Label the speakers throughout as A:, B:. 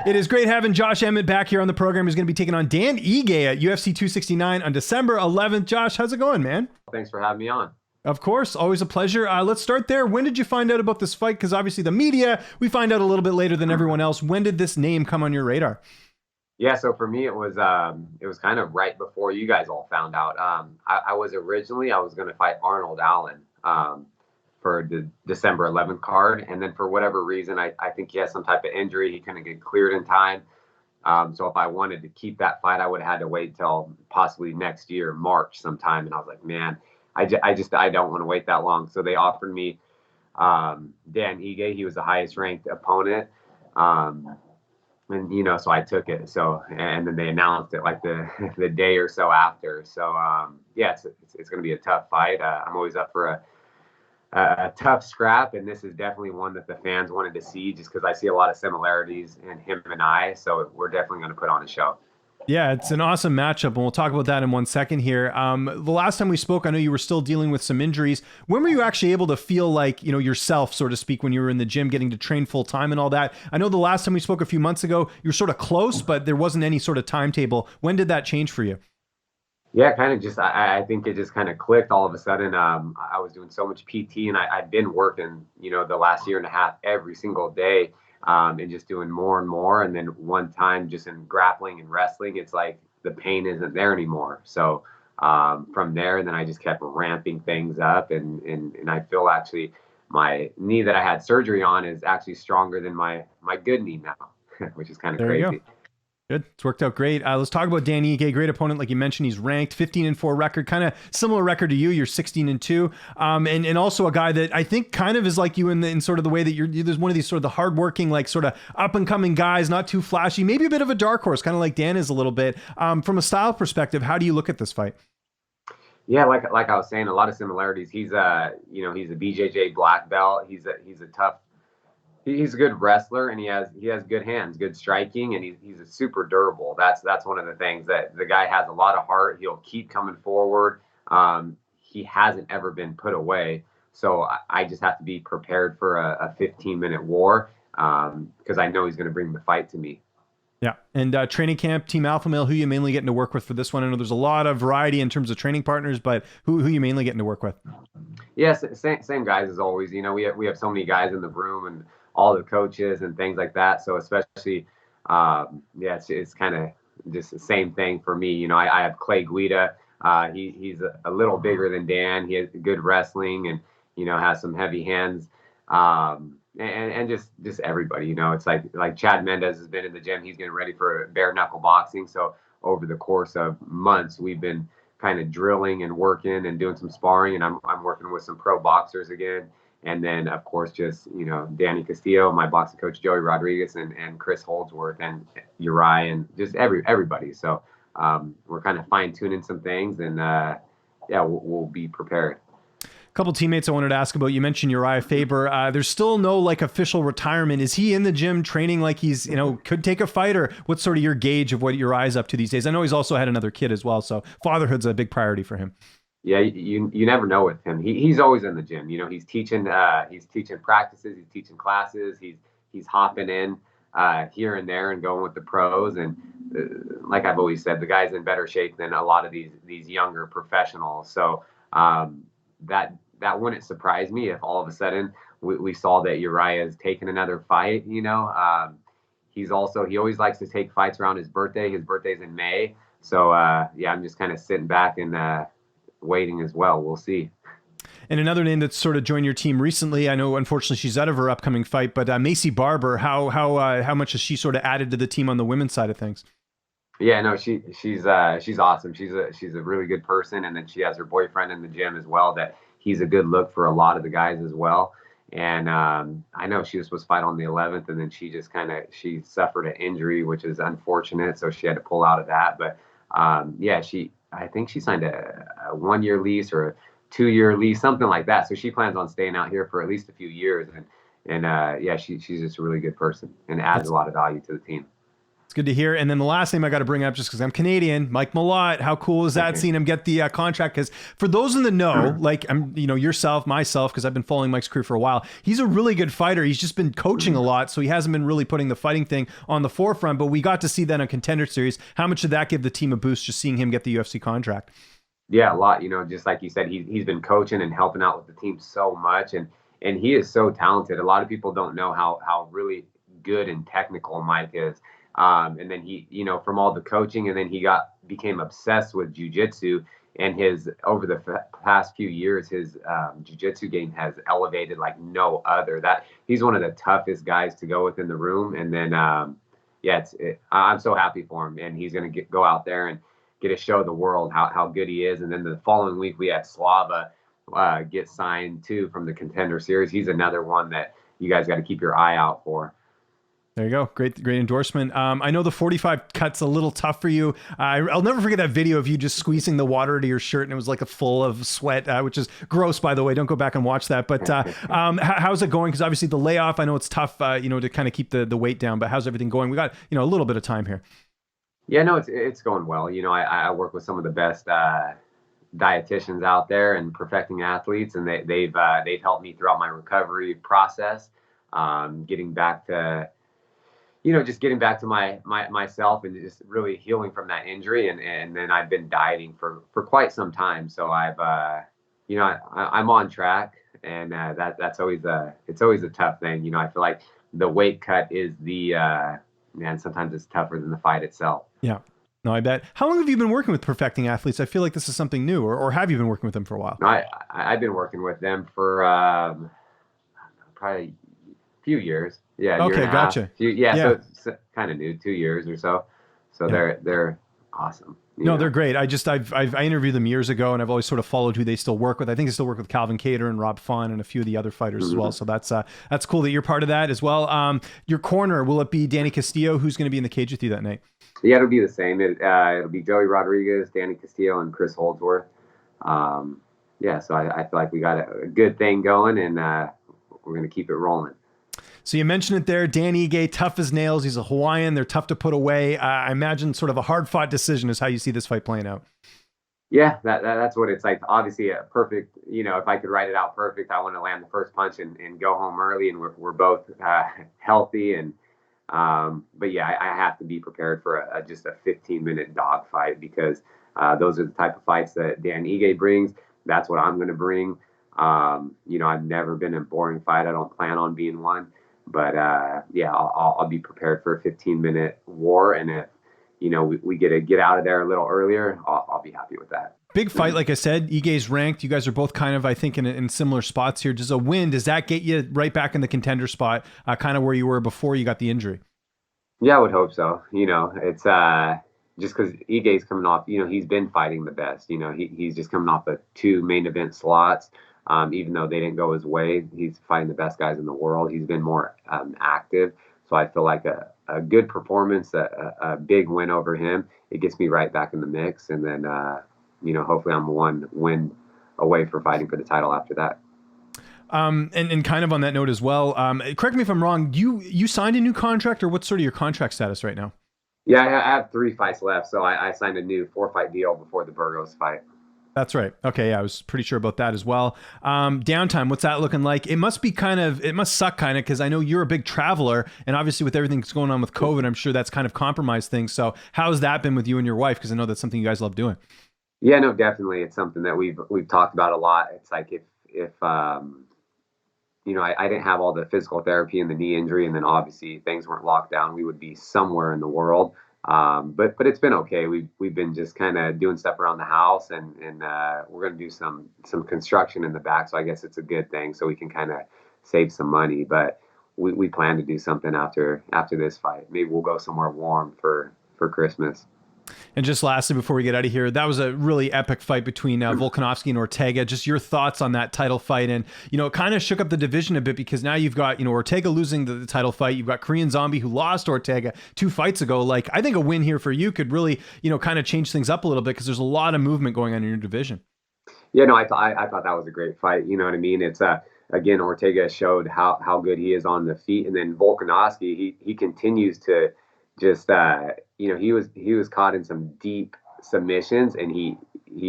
A: It is great having Josh Emmett back here on the program. He's going to be taking on Dan Ige at UFC 269 on December 11th. Josh, how's it going, man?
B: Thanks for having me on.
A: Of course, always a pleasure. Let's start there. When did you find out about this fight? Because obviously the media, we find out a little bit later than everyone else. When did this name come on your radar?
B: Yeah, so for me, it was kind of right before you guys all found out. I was going to fight Arnold Allen for the December 11th card, and then for whatever reason, I think he has some type of injury. He couldn't get cleared in time. So if I wanted to keep that fight, I would have had to wait till possibly next year, March sometime. And I was like, man, I don't want to wait that long. So they offered me Dan Ige. He was the highest ranked opponent. And, so I took it. So, and then they announced it like the day or so after. So, yeah, it's going to be a tough fight. I'm always up for a tough scrap. And this is definitely one that the fans wanted to see just because I see a lot of similarities in him and I. So we're definitely going to put on a show.
A: Yeah, it's an awesome matchup, and we'll talk about that in 1 second here. The last time we spoke, I know you were still dealing with some injuries. When were you actually able to feel like, yourself, so to speak, when you were in the gym, getting to train full time and all that? I know the last time we spoke a few months ago, you were sort of close, but there wasn't any sort of timetable. When did that change for you?
B: Yeah, kind of just, I think it just kind of clicked all of a sudden. I was doing so much PT, and I'd been working, the last year and a half every single day. And just doing more and more. And then one time just in grappling and wrestling, it's like the pain isn't there anymore. So from there, then I just kept ramping things up. And I feel actually my knee that I had surgery on is actually stronger than my good knee now, which is kind of crazy.
A: You go. Good. It's worked out great. Let's talk about Dan Ige. Great opponent. Like you mentioned, he's ranked 15-4 record, kind of similar record to you. You're 16-2. And also a guy that I think kind of is like you in sort of the way that there's one of these sort of the hardworking, like sort of up and coming guys, not too flashy, maybe a bit of a dark horse, kind of like Dan is a little bit. From a style perspective, how do you look at this fight?
B: Yeah, like I was saying, a lot of similarities. He's he's a BJJ black belt. He's a tough. He's a good wrestler, and he has good hands, good striking, and he's a super durable. That's one of the things that the guy has a lot of heart. He'll keep coming forward. He hasn't ever been put away. So I just have to be prepared for a 15-minute war because I know he's going to bring the fight to me.
A: Yeah. And training camp, Team Alpha Male, who you mainly getting to work with for this one? I know there's a lot of variety in terms of training partners, but who you mainly getting to work with?
B: Yes, same guys as always. We have so many guys in the room and all the coaches and things like that. So especially, it's kind of just the same thing for me. I have Clay Guida. He's a little bigger than Dan. He has good wrestling and, has some heavy hands. And just everybody, it's like Chad Mendez has been in the gym. He's getting ready for bare knuckle boxing. So over the course of months, we've been kind of drilling and working and doing some sparring. And I'm working with some pro boxers again. And then, of course, just, Danny Castillo, my boxing coach, Joey Rodriguez, and Chris Holdsworth, and Uriah, and just everybody. So we're kind of fine-tuning some things, and, we'll be prepared.
A: A couple teammates I wanted to ask about. You mentioned Uriah Faber. There's still no, official retirement. Is he in the gym training like he's, could take a fight? Or what's sort of your gauge of what Uriah's up to these days? I know he's also had another kid as well, so fatherhood's a big priority for him.
B: Yeah, you never know with him. He's always in the gym. He's teaching practices, he's teaching classes, he's hopping in here and there and going with the pros. And like I've always said, the guy's in better shape than a lot of these younger professionals. So that wouldn't surprise me if all of a sudden we saw that Uriah is taking another fight. He always likes to take fights around his birthday. His birthday's in May. So I'm just kind of sitting back and waiting as well. We'll see.
A: And another name that's sort of joined your team recently, I know unfortunately she's out of her upcoming fight, but Macy Barber, how much has she sort of added to the team on the women's side of things?
B: Yeah, no, she's awesome. She's a really good person, and then she has her boyfriend in the gym as well. That he's a good look for a lot of the guys as well. And I know she was supposed to fight on the 11th, and then she suffered an injury, which is unfortunate, so she had to pull out of that. But I think she signed a 1-year lease or a 2-year lease, something like that. So she plans on staying out here for at least a few years. And she's just a really good person and adds a lot of value to the team.
A: good to hear. And then the last name I got to bring up, just because I'm Canadian, Mike Malott. How cool is that seeing him get the contract? Because for those in the know, like yourself, myself, because I've been following Mike's career for a while, he's a really good fighter. He's just been coaching a lot, so he hasn't been really putting the fighting thing on the forefront. But we got to see that on Contender Series. How much did that give the team a boost, just seeing him get the UFC contract?
B: Yeah, a lot. Just like you said, he's been coaching and helping out with the team so much, and he is so talented. A lot of people don't know how really good and technical Mike is. And then he, from all the coaching, and then he became obsessed with jiu-jitsu, and his over the past few years, his jiu-jitsu game has elevated like no other. That he's one of the toughest guys to go with in the room. And then, I'm so happy for him, and he's going to go out there and get to show the world how good he is. And then the following week, we had Slava get signed too from the Contender Series. He's another one that you guys got to keep your eye out for.
A: There you go. Great endorsement. I know the 45 cut's a little tough for you. I'll never forget that video of you just squeezing the water to your shirt, and it was like a full of sweat, which is gross, by the way. Don't go back and watch that. But how's it going? Because obviously the layoff, I know it's tough, to kind of keep the weight down. But how's everything going? We got a little bit of time here.
B: Yeah, no, it's going well. I work with some of the best dietitians out there and perfecting athletes, and they've helped me throughout my recovery process, getting back to just getting back to myself and just really healing from that injury. And then I've been dieting for quite some time. So I'm on track, and that's always it's always a tough thing. I feel like the weight cut is sometimes it's tougher than the fight itself.
A: Yeah. No, I bet. How long have you been working with perfecting athletes? I feel like this is something new, or have you been working with them for a while?
B: I've been working with them for probably a few years. Yeah.
A: Okay, gotcha.
B: So it's kind of new, 2 years or so. So they're awesome.
A: No, they're great. I interviewed them years ago, and I've always sort of followed who they still work with. I think they still work with Calvin Cater and Rob Fun and a few of the other fighters as well. So that's cool that you're part of that as well. Your corner, will it be Danny Castillo? Who's going to be in the cage with you that night?
B: Yeah, it'll be the same. It'll be Joey Rodriguez, Danny Castillo, and Chris Holdsworth. So I feel like we got a good thing going, and we're going to keep it rolling.
A: So you mentioned it there, Dan Ige, tough as nails. He's a Hawaiian. They're tough to put away. I imagine sort of a hard-fought decision is how you see this fight playing out.
B: Yeah, that's what it's like. Obviously, a perfect, if I could write it out perfect, I want to land the first punch and go home early, and we're both healthy. And but yeah, I have to be prepared for just a 15-minute dog fight, because those are the type of fights that Dan Ige brings. That's what I'm going to bring. I've never been in a boring fight. I don't plan on being one. But I'll be prepared for a 15-minute war, and if we get to get out of there a little earlier, I'll be happy with that.
A: Big fight, like I said. Ige's ranked. You guys are both kind of, I think, in similar spots here. Does a win, does that get you right back in the contender spot, kind of where you were before you got the injury?
B: Yeah, I would hope so. It's just because Ige's coming off. He's been fighting the best. He's just coming off of 2 main event slots. Even though they didn't go his way, he's fighting the best guys in the world. He's been more active. So I feel like a good performance, a big win over him, it gets me right back in the mix. And then, hopefully I'm 1 win away for fighting for the title after that.
A: And kind of on that note as well, correct me if I'm wrong, you signed a new contract, or what's sort of your contract status right now?
B: Yeah, I have 3 fights left. So I signed a new 4-fight deal before the Burgos fight.
A: That's right. Okay, yeah, I was pretty sure about that as well. Downtime, what's that looking like? It must suck kind of, because I know you're a big traveler, and obviously with everything that's going on with COVID, I'm sure that's kind of compromised things. So how's that been with you and your wife? Because I know that's something you guys love doing.
B: Yeah, no, definitely. It's something that we've talked about a lot. It's like if I didn't have all the physical therapy and the knee injury, and then obviously things weren't locked down, we would be somewhere in the world. But it's been okay. We've been just kind of doing stuff around the house, and we're going to do some construction in the back. So I guess it's a good thing, so we can kind of save some money. But we plan to do something after this fight. Maybe we'll go somewhere warm for Christmas.
A: And just lastly, before we get out of here, that was a really epic fight between Volkanovski and Ortega. Just your thoughts on that title fight. And, it kind of shook up the division a bit, because now you've got, Ortega losing the title fight. You've got Korean Zombie, who lost Ortega 2 fights ago. Like, I think a win here for you could really, kind of change things up a little bit, because there's a lot of movement going on in your division.
B: Yeah, no, I thought that was a great fight. You know what I mean? It's again, Ortega showed how good he is on the feet. And then Volkanovski, he continues to just he was caught in some deep submissions, and he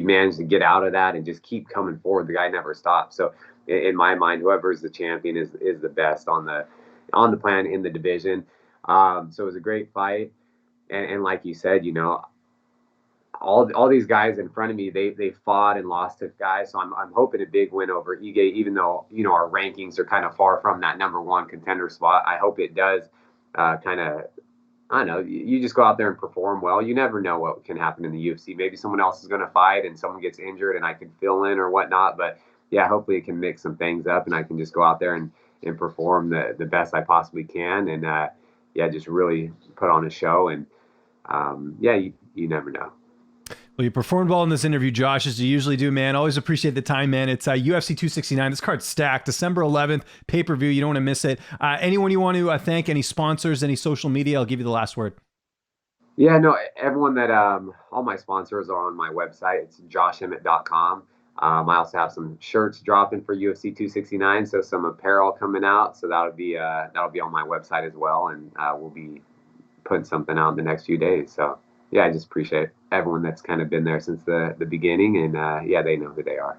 B: managed to get out of that and just keep coming forward. The guy never stopped. So in my mind, whoever is the champion is the best on the planet in the division. So it was a great fight, and like you said, all these guys in front of me, they fought and lost to guys. So I'm hoping a big win over Ige, even though our rankings are kind of far from that number one contender spot. I hope it does kind of, I don't know. You just go out there and perform well. You never know what can happen in the UFC. Maybe someone else is going to fight and someone gets injured and I can fill in or whatnot. But yeah, hopefully it can mix some things up and I can just go out there and perform the best I possibly can. And yeah, just really put on a show. And yeah, you never know.
A: Well, you performed well in this interview, Josh, as you usually do, man. Always appreciate the time, man. It's UFC 269. This card's stacked. December 11th, pay-per-view. You don't want to miss it. Anyone you want to thank, any sponsors, any social media? I'll give you the last word.
B: Yeah, no, everyone that all my sponsors are on my website. It's joshemmett.com. I also have some shirts dropping for UFC 269, so some apparel coming out. So that'll be on my website as well, and we'll be putting something out in the next few days. So yeah, I just appreciate everyone that's kind of been there since the beginning, and yeah, they know who they are.